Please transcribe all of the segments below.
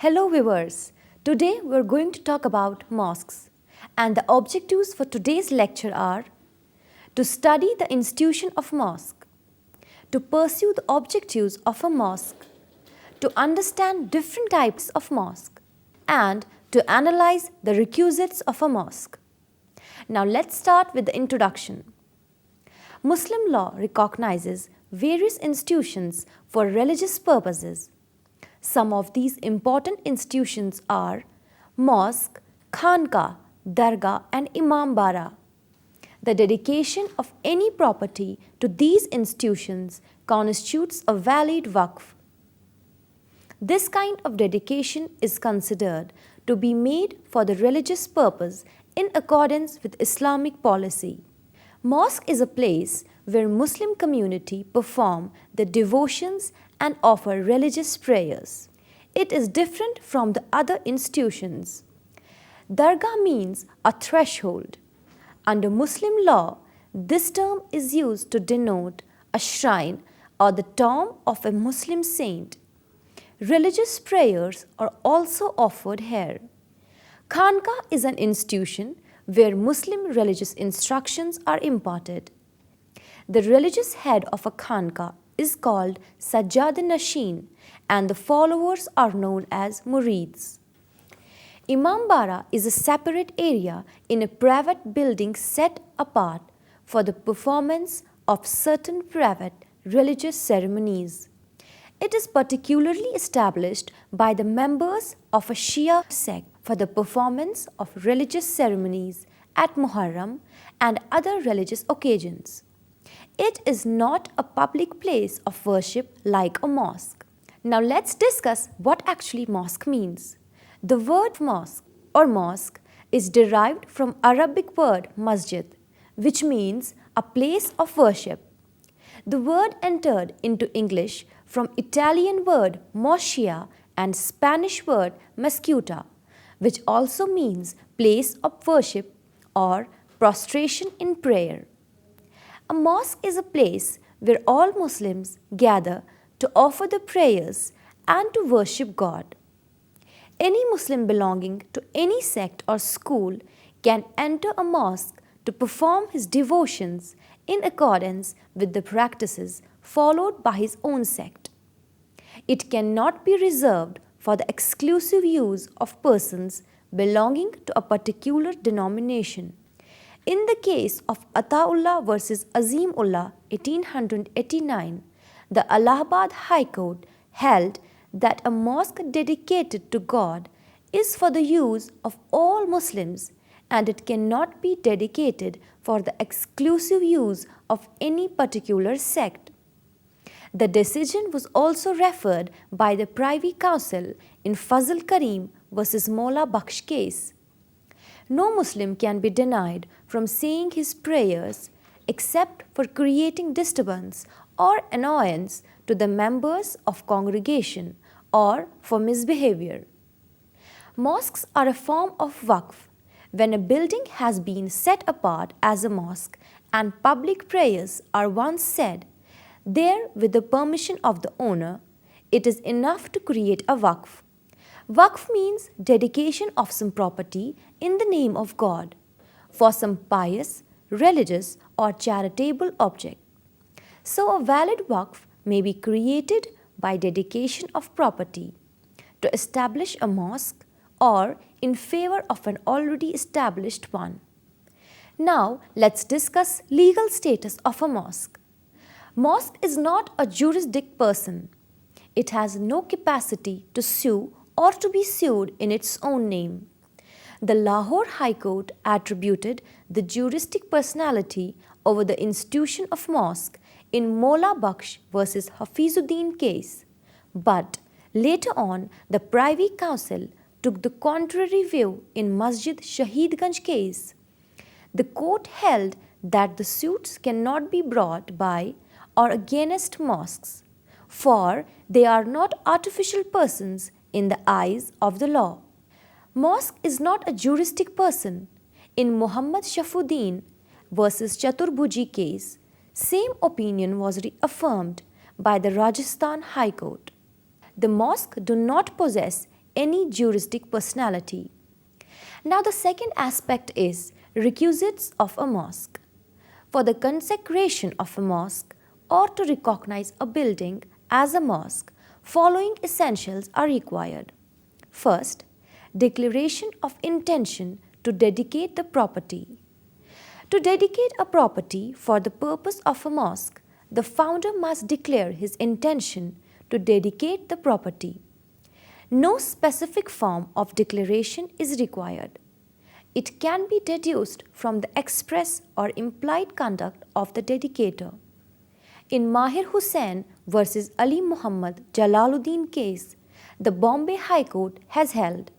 Hello viewers, today we are going to talk about mosques and the objectives for today's lecture are to study the institution of mosque, to pursue the objectives of a mosque, to understand different types of mosque and to analyze the requisites of a mosque. Now let's start with the introduction. Muslim law recognizes various institutions for religious purposes. Some of these important institutions are mosque, khanqah, dargah and imam bara. The dedication of any property to these institutions constitutes a valid waqf. This kind of dedication is considered to be made for the religious purpose in accordance with Islamic policy. Mosque is a place where Muslim community perform the devotions and offer religious prayers. It is different from the other institutions. Dargah means a threshold. Under Muslim law, this term is used to denote a shrine or the tomb of a Muslim saint. Religious prayers are also offered here. Khanqah is an institution where Muslim religious instructions are imparted. The religious head of a khanqah is called Sajjad-e-Nashin and the followers are known as murids. Imam bara is a separate area in a private building set apart for the performance of certain private religious ceremonies. It is particularly established by the members of a Shia sect for the performance of religious ceremonies at Muharram and other religious occasions. It is not a public place of worship like a mosque. Now let's discuss what actually mosque means. The word mosque or mosque is derived from Arabic word masjid, which means a place of worship. The word entered into English from Italian word moscia and Spanish word mezquita, which also means place of worship or prostration in prayer. A mosque is a place where all Muslims gather to offer the prayers and to worship God. Any Muslim belonging to any sect or school can enter a mosque to perform his devotions in accordance with the practices followed by his own sect. It cannot be reserved for the exclusive use of persons belonging to a particular denomination. In the case of Ataullah versus Azimullah 1889, the Allahabad High Court held that a mosque dedicated to God is for the use of all Muslims and it cannot be dedicated for the exclusive use of any particular sect. The decision was also referred by the Privy Council in Fazl Karim versus Mola Bakhsh case. No Muslim can be denied from saying his prayers except for creating disturbance or annoyance to the members of congregation or for misbehavior. Mosques are a form of waqf. When a building has been set apart as a mosque and public prayers are once said there with the permission of the owner, it is enough to create a waqf. Waqf means dedication of some property in the name of God for some pious, religious or charitable object. So a valid waqf may be created by dedication of property to establish a mosque or in favor of an already established one. Now let's discuss legal status of a mosque. Mosque is not a jurisdict person. It has no capacity to sue or to be sued in its own name. The Lahore High Court attributed the juristic personality over the institution of mosque in Mola Bakhsh versus Hafizuddin case, but later on the Privy Council took the contrary view in Masjid Shahidganj case. The court held that the suits cannot be brought by or against mosques, for they are not artificial persons in the eyes of the law. Mosque is not a juristic person. In Muhammad Shafuddin versus Chaturbhuji case, same opinion was reaffirmed by the Rajasthan High Court. The mosque do not possess any juristic personality. Now the second aspect is requisites of a mosque. For the consecration of a mosque or to recognize a building as a mosque, following essentials are required. First, declaration of intention to dedicate the property. To dedicate a property for the purpose of a mosque, the founder must declare his intention to dedicate the property. No specific form of declaration is required. It can be deduced from the express or implied conduct of the dedicator. In Mahir Hussain versus Ali Muhammad Jalaluddin case, the Bombay High Court has held,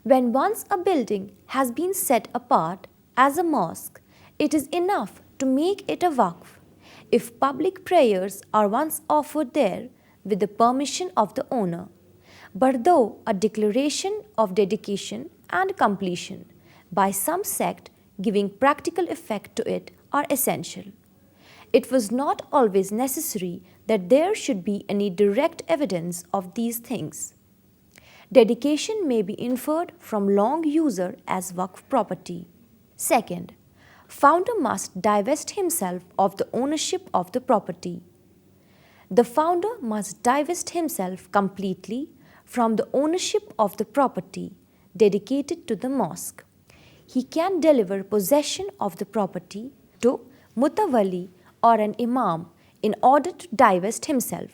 when once a building has been set apart as a mosque, it is enough to make it a waqf if public prayers are once offered there with the permission of the owner. But though a declaration of dedication and completion by some sect giving practical effect to it are essential, it was not always necessary that there should be any direct evidence of these things. Dedication may be inferred from long user as waqf property. Second, founder must divest himself of the ownership of the property. The founder must divest himself completely from the ownership of the property dedicated to the mosque. He can deliver possession of the property to mutawalli or an imam in order to divest himself.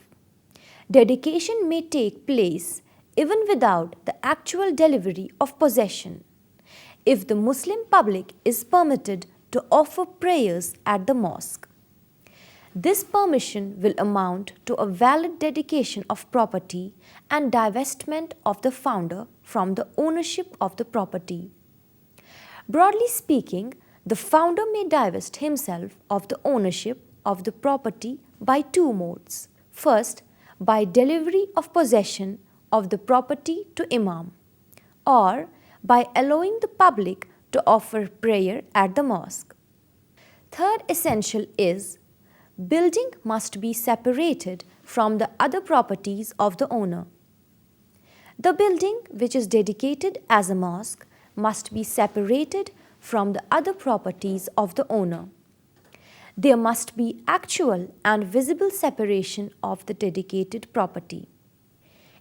Dedication may take place even without the actual delivery of possession, if the Muslim public is permitted to offer prayers at the mosque. This permission will amount to a valid dedication of property and divestment of the founder from the ownership of the property. Broadly speaking, the founder may divest himself of the ownership of the property by two modes. First, by delivery of possession of the property to imam, or by allowing the public to offer prayer at the mosque. Third essential is building must be separated from the other properties of the owner. The building which is dedicated as a mosque must be separated from the other properties of the owner. There must be actual and visible separation of the dedicated property.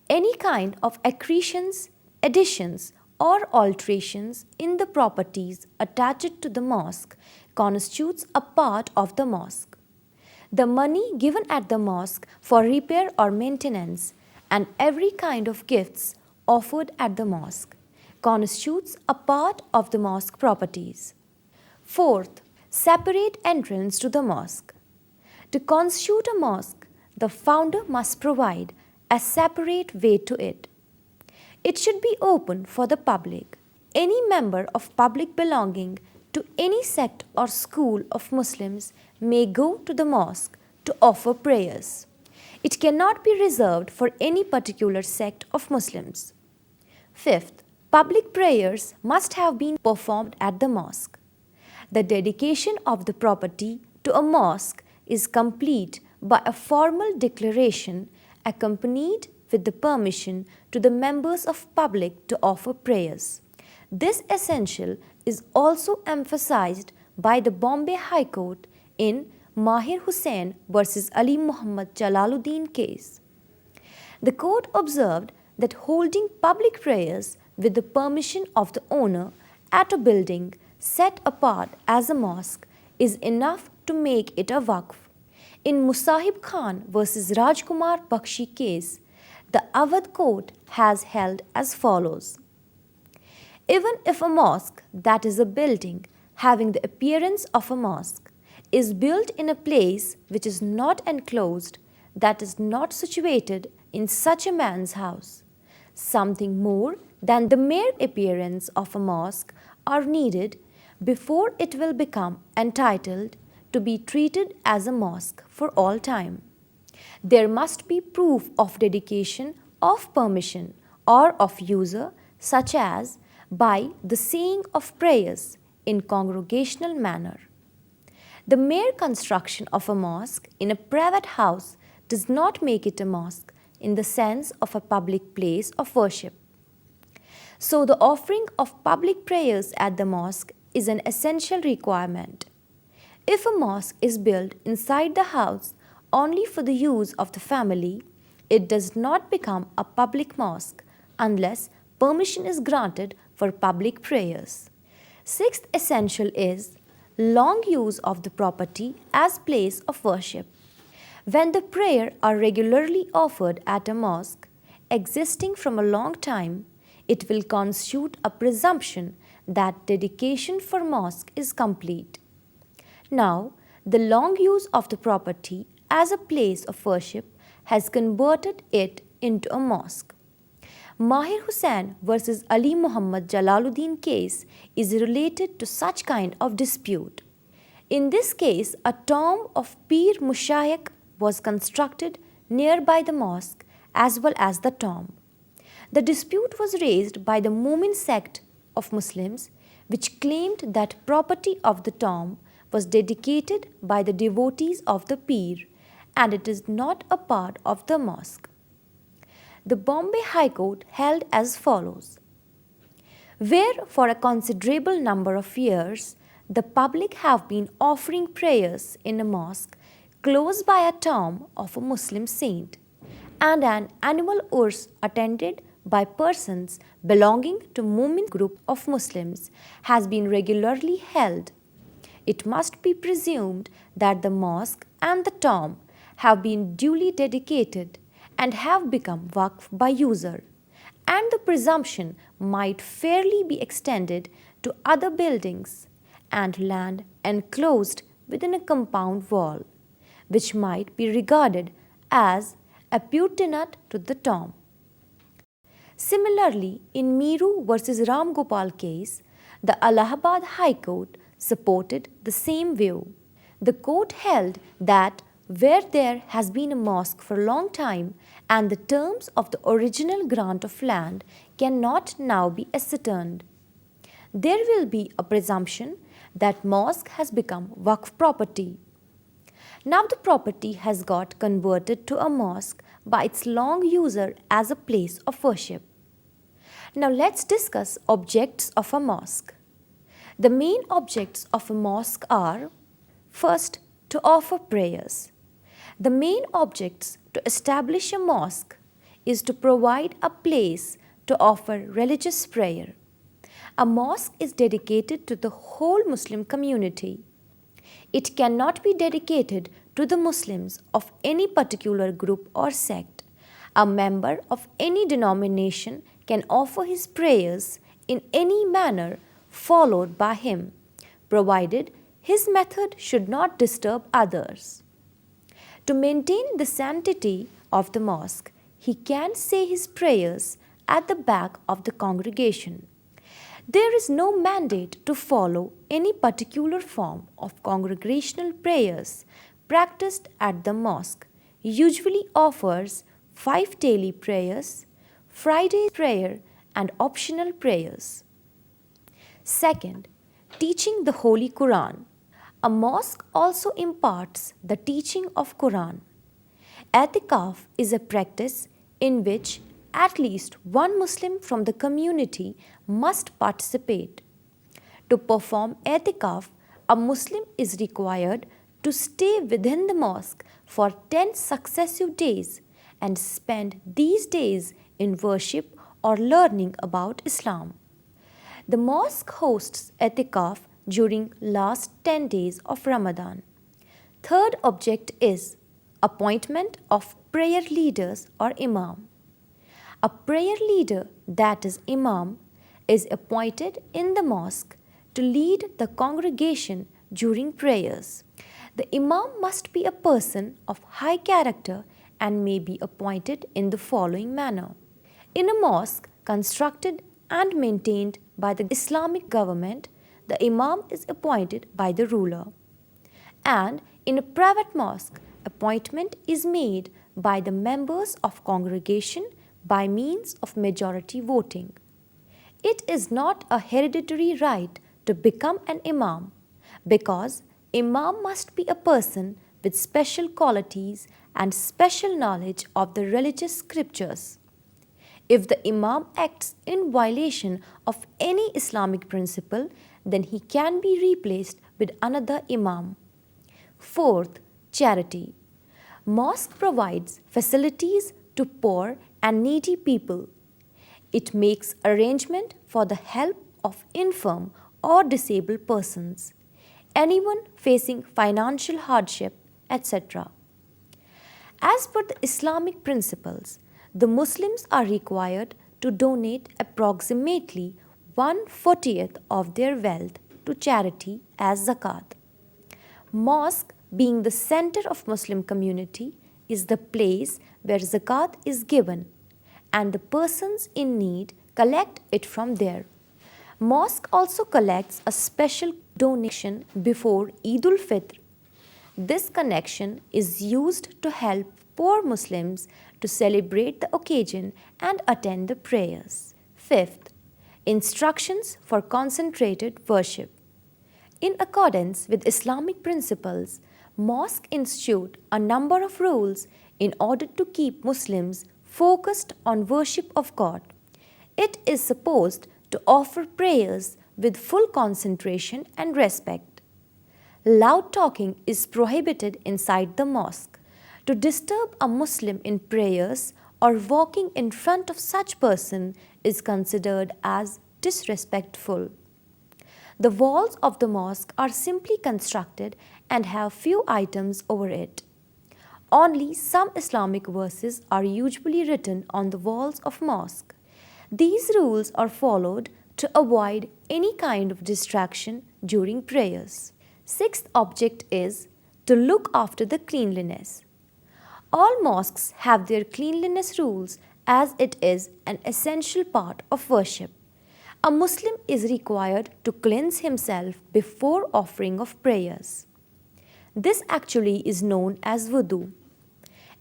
Any kind of accretions, additions, or alterations in the properties attached to the mosque constitutes a part of the mosque. The money given at the mosque for repair or maintenance and every kind of gifts offered at the mosque constitutes a part of the mosque properties. Fourth, separate entrance to the mosque. To constitute a mosque, the founder must provide a separate way to it. It should be open for the public. Any member of public belonging to any sect or school of Muslims may go to the mosque to offer prayers. It cannot be reserved for any particular sect of Muslims. Fifth, public prayers must have been performed at the mosque. The dedication of the property to a mosque is complete by a formal declaration accompanied with the permission to the members of public to offer prayers. This essential is also emphasized by the Bombay High Court in Mahir Hussain versus Ali Muhammad Jalaluddin case. The court observed that holding public prayers with the permission of the owner at a building set apart as a mosque is enough to make it a waqf. In Musahib Khan versus Rajkumar Bakshi case, the Awadh court has held as follows. Even if a mosque, that is a building having the appearance of a mosque, is built in a place which is not enclosed, that is not situated in such a man's house, something more than the mere appearance of a mosque are needed before it will become entitled to be treated as a mosque for all time. There must be proof of dedication, of permission, or of user, such as by the saying of prayers in congregational manner. The mere construction of a mosque in a private house does not make it a mosque in the sense of a public place of worship. So, the offering of public prayers at the mosque is an essential requirement. If a mosque is built inside the house only for the use of the family, it does not become a public mosque unless permission is granted for public prayers. Sixth essential is long use of the property as place of worship. When the prayer are regularly offered at a mosque existing from a long time, it will constitute a presumption that dedication for mosque is complete. Now, the long use of the property as a place of worship has converted it into a mosque. Mahir Hussain versus Ali Muhammad Jalaluddin case is related to such kind of dispute. In this case, a tomb of Pir Mushayyak was constructed nearby the mosque as well as the tomb. The dispute was raised by the Mumin sect of Muslims, which claimed that property of the tomb was dedicated by the devotees of the Pir and it is not a part of the mosque. The Bombay High Court held as follows: where for a considerable number of years the public have been offering prayers in a mosque close by a tomb of a Muslim saint, and an annual urs attended by persons belonging to Mumin group of Muslims has been regularly held, it must be presumed that the mosque and the tomb have been duly dedicated and have become waqf by user, and the presumption might fairly be extended to other buildings and land enclosed within a compound wall, which might be regarded as appurtenant to the tomb. Similarly, in Miru versus Ram Gopal case, the Allahabad High Court supported the same view. The court held that where there has been a mosque for a long time and the terms of the original grant of land cannot now be ascertained, there will be a presumption that mosque has become waqf property. Now the property has got converted to a mosque by its long user as a place of worship. Now let's discuss objects of a mosque. The main objects of a mosque are: first, to offer prayers. The main objects to establish a mosque is to provide a place to offer religious prayer. A mosque is dedicated to the whole Muslim community. It cannot be dedicated to the Muslims of any particular group or sect. A member of any denomination can offer his prayers in any manner followed by him, provided his method should not disturb others. To maintain the sanctity of the mosque, he can say his prayers at the back of the congregation. There is no mandate to follow any particular form of congregational prayers practiced at the mosque. Usually offers 5 daily prayers, Friday prayer and optional prayers. Second, teaching the Holy Quran. A mosque also imparts the teaching of Quran. I'tikaf is a practice in which at least one Muslim from the community must participate. To perform i'tikaf, a Muslim is required to stay within the mosque for 10 successive days and spend these days in worship or learning about Islam. The mosque hosts i'tikaf during last 10 days of Ramadan. Third object is appointment of prayer leaders or imam. A prayer leader, that is imam, is appointed in the mosque to lead the congregation during prayers. The imam must be a person of high character and may be appointed in the following manner. In a mosque constructed and maintained by the Islamic government, the imam is appointed by the ruler. And in a private mosque, appointment is made by the members of congregation by means of majority voting. It is not a hereditary right to become an imam because imam must be a person with special qualities and special knowledge of the religious scriptures. If the Imam acts in violation of any Islamic principle, then he can be replaced with another Imam. Fourth, charity. Mosque provides facilities to poor and needy people. It makes arrangement for the help of infirm or disabled persons, anyone facing financial hardship, etc. As per the Islamic principles, the Muslims are required to donate approximately 1/40th of their wealth to charity as zakat. Mosque, being the center of Muslim community, is the place where zakat is given and the persons in need collect it from there. Mosque also collects a special donation before Eid ul-Fitr. This connection is used to help poor Muslims to celebrate the occasion and attend the prayers. Fifth, instructions for concentrated worship. In accordance with Islamic principles, mosques institute a number of rules in order to keep Muslims focused on worship of God. It is supposed to offer prayers with full concentration and respect. Loud talking is prohibited inside the mosque. To disturb a Muslim in prayers or walking in front of such person is considered as disrespectful. The walls of the mosque are simply constructed and have few items over it. Only some Islamic verses are usually written on the walls of mosque. These rules are followed to avoid any kind of distraction during prayers. Sixth object is to look after the cleanliness. All mosques have their cleanliness rules as it is an essential part of worship. A Muslim is required to cleanse himself before offering of prayers. This actually is known as wudu.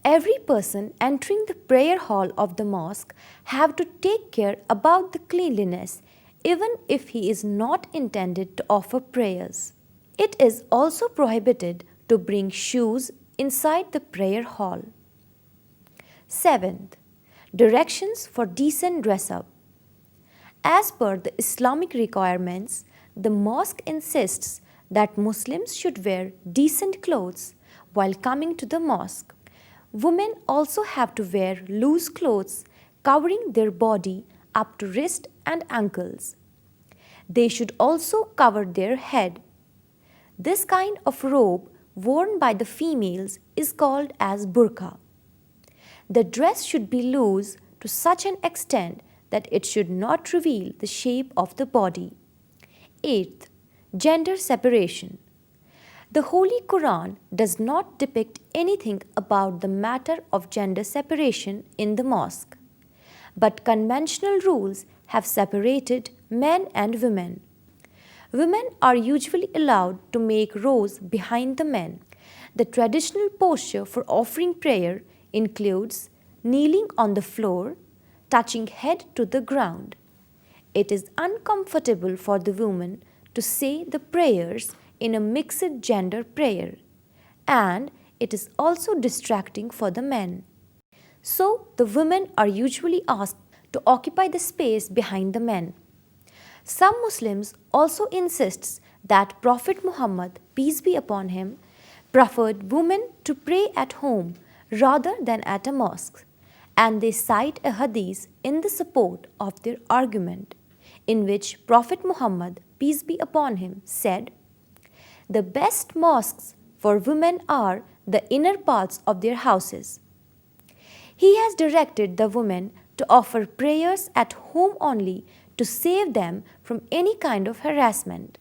Every person entering the prayer hall of the mosque have to take care about the cleanliness even if he is not intended to offer prayers. It is also prohibited to bring shoes inside the prayer hall. Seventh, directions for decent dress up. As per the Islamic requirements, the mosque insists that Muslims should wear decent clothes while coming to the mosque. Women also have to wear loose clothes covering their body up to wrist and ankles. They should also cover their head. This kind of robe worn by the females is called as burqa. The dress should be loose to such an extent that it should not reveal the shape of the body. Eighth, gender separation. The Holy Quran does not depict anything about the matter of gender separation in the mosque, but conventional rules have separated men and women. Women are usually allowed to make rows behind the men. The traditional posture for offering prayer includes kneeling on the floor, touching head to the ground. It is uncomfortable for the woman to say the prayers in a mixed gender prayer, and it is also distracting for the men. So, the women are usually asked to occupy the space behind the men. Some Muslims also insist that Prophet Muhammad, peace be upon him, preferred women to pray at home rather than at a mosque, and they cite a hadith in the support of their argument, in which Prophet Muhammad, peace be upon him, said, "The best mosques for women are the inner parts of their houses." He has directed the women to offer prayers at home only to save them from any kind of harassment.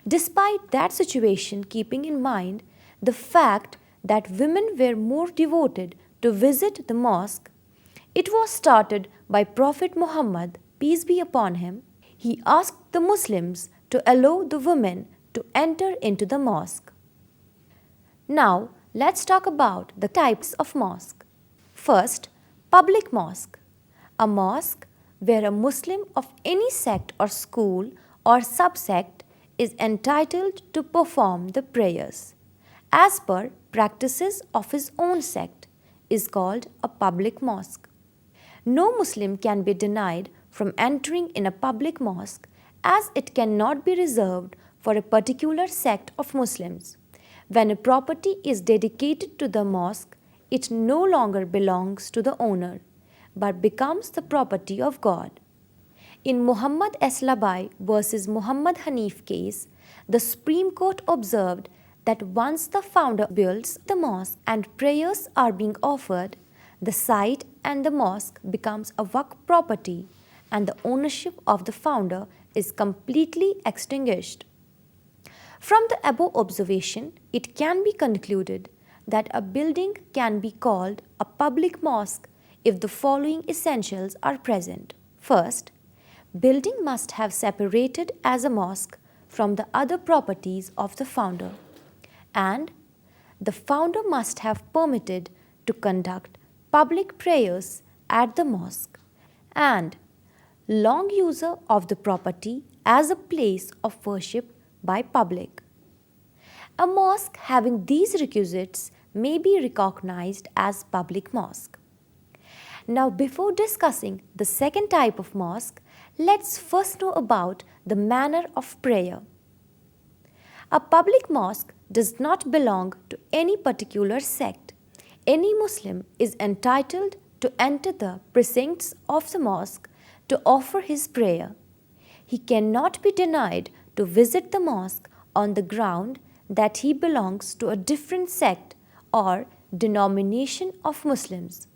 Despite that situation, keeping in mind the fact that women were more devoted to visit the mosque, it was started by Prophet Muhammad, peace be upon him. He asked the Muslims to allow the women to enter into the mosque. Now, let's talk about the types of mosque. First, public mosque. A mosque where a Muslim of any sect or school or subsect is entitled to perform the prayers as per practices of his own sect is called a public mosque. No Muslim can be denied from entering in a public mosque as it cannot be reserved for a particular sect of Muslims. When a property is dedicated to the mosque, it no longer belongs to the owner but becomes the property of God. In Muhammad Eslabai versus Muhammad Hanif case, the Supreme Court observed that once the founder builds the mosque and prayers are being offered, the site and the mosque becomes a waqf property and the ownership of the founder is completely extinguished. From the above observation, it can be concluded that a building can be called a public mosque if the following essentials are present. First, building must have separated as a mosque from the other properties of the founder, and the founder must have permitted to conduct public prayers at the mosque, and long user of the property as a place of worship by public. A mosque having these requisites may be recognized as public mosque. Now, before discussing the second type of mosque, let's first know about the manner of prayer. A public mosque does not belong to any particular sect. Any Muslim is entitled to enter the precincts of the mosque to offer his prayer. He cannot be denied to visit the mosque on the ground that he belongs to a different sect or denomination of Muslims.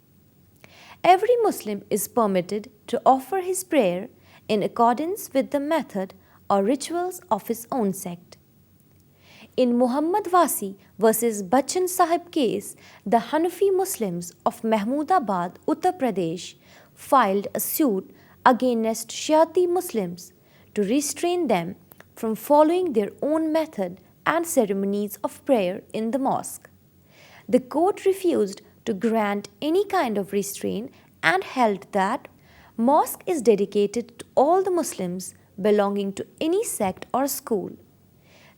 Every Muslim is permitted to offer his prayer in accordance with the method or rituals of his own sect. In Muhammad Wasi versus Bachchan Sahib case, the Hanafi Muslims of Mahmudabad, Uttar Pradesh, filed a suit against Shiite Muslims to restrain them from following their own method and ceremonies of prayer in the mosque. The court refused to grant any kind of restraint and held that mosque is dedicated to all the Muslims belonging to any sect or school.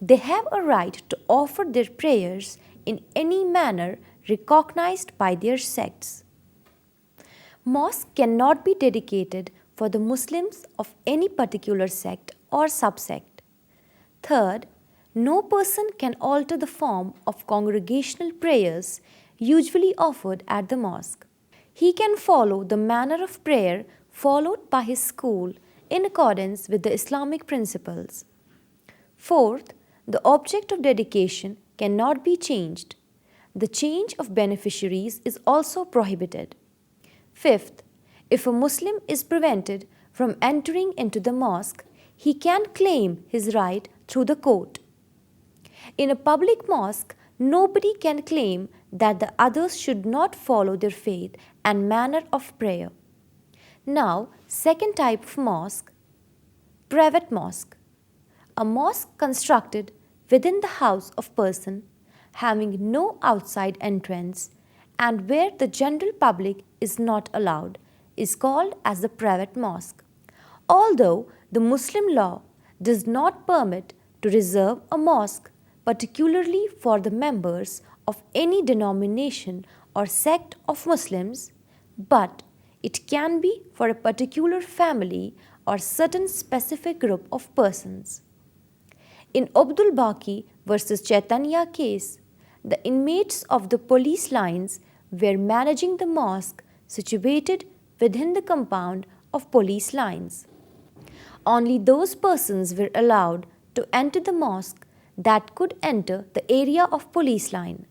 They have a right to offer their prayers in any manner recognized by their sects. Mosque cannot be dedicated for the Muslims of any particular sect or subsect. Third, no person can alter the form of congregational prayers usually offered at the mosque. He can follow the manner of prayer followed by his school in accordance with the Islamic principles. Fourth, the object of dedication cannot be changed. The change of beneficiaries is also prohibited. Fifth, if a Muslim is prevented from entering into the mosque, he can claim his right through the court. In a public mosque, nobody can claim that the others should not follow their faith and manner of prayer. Now, second type of mosque, private mosque. A mosque constructed within the house of person, having no outside entrance and where the general public is not allowed, is called as the private mosque. Although the Muslim law does not permit to reserve a mosque particularly for the members of any denomination or sect of Muslims, but it can be for a particular family or certain specific group of persons. In Abdul Baqi versus Chaitanya case, the inmates of the police lines were managing the mosque situated within the compound of police lines. Only those persons were allowed to enter the mosque that could enter the area of police line.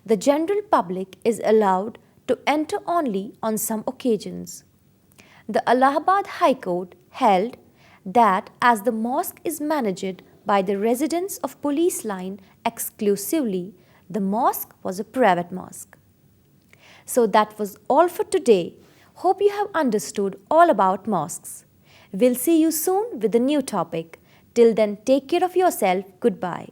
The general public is allowed to enter only on some occasions. The Allahabad High Court held that as the mosque is managed by the residents of police line exclusively, the mosque was a private mosque. So that was all for today. Hope you have understood all about mosques. We'll see you soon with a new topic. Till then, take care of yourself. Goodbye.